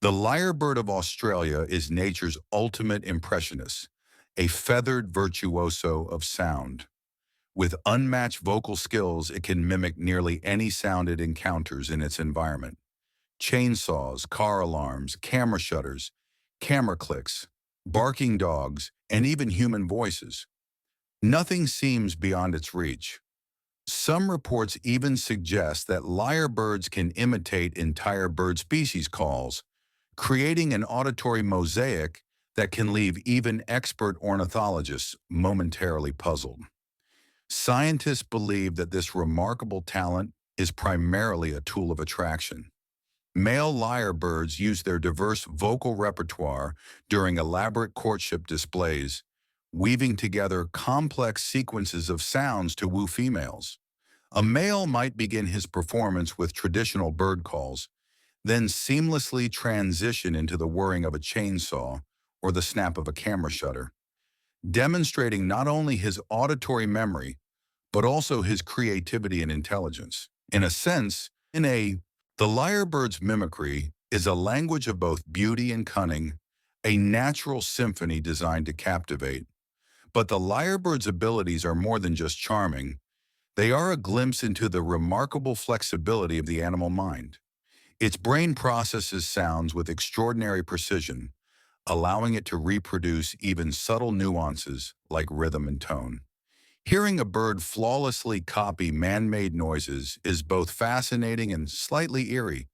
The lyrebird of Australia is nature's ultimate impressionist, a feathered virtuoso of sound. With unmatched vocal skills, it can mimic nearly any sound it encounters in its environment. Chainsaws, car alarms, camera shutters, camera clicks, barking dogs, and even human voices. Nothing seems beyond its reach. Some reports even suggest that lyrebirds can imitate entire bird species calls, creating an auditory mosaic that can leave even expert ornithologists momentarily puzzled. Scientists believe that this remarkable talent is primarily a tool of attraction. Male lyrebirds use their diverse vocal repertoire during elaborate courtship displays, weaving together complex sequences of sounds to woo females. A male might begin his performance with traditional bird calls, then seamlessly transition into the whirring of a chainsaw or the snap of a camera shutter, demonstrating not only his auditory memory, but also his creativity and intelligence. In a sense, the lyrebird's mimicry is a language of both beauty and cunning, a natural symphony designed to captivate. But the lyrebird's abilities are more than just charming. They are a glimpse into the remarkable flexibility of the animal mind. Its brain processes sounds with extraordinary precision, allowing it to reproduce even subtle nuances like rhythm and tone. Hearing a bird flawlessly copy man-made noises is both fascinating and slightly eerie,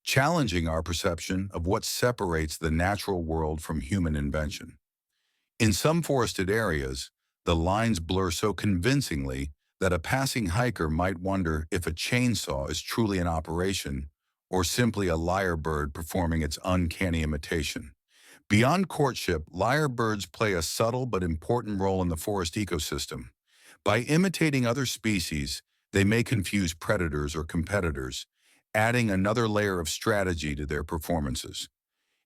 challenging our perception of what separates the natural world from human invention. In some forested areas, the lines blur so convincingly that a passing hiker might wonder if a chainsaw is truly in operation or simply a lyrebird performing its uncanny imitation. Beyond courtship, lyrebirds play a subtle but important role in the forest ecosystem. By imitating other species, they may confuse predators or competitors, adding another layer of strategy to their performances.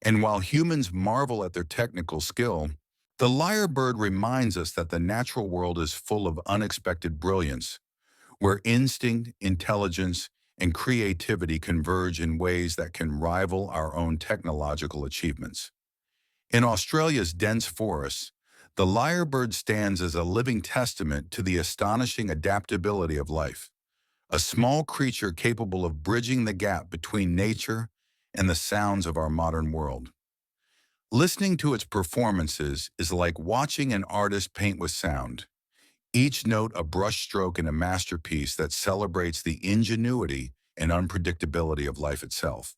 And while humans marvel at their technical skill, the lyrebird reminds us that the natural world is full of unexpected brilliance, where instinct, intelligence, and creativity converge in ways that can rival our own technological achievements. In Australia's dense forests, the lyrebird stands as a living testament to the astonishing adaptability of life, a small creature capable of bridging the gap between nature and the sounds of our modern world. Listening to its performances is like watching an artist paint with sound, each note a brushstroke in a masterpiece that celebrates the ingenuity and unpredictability of life itself.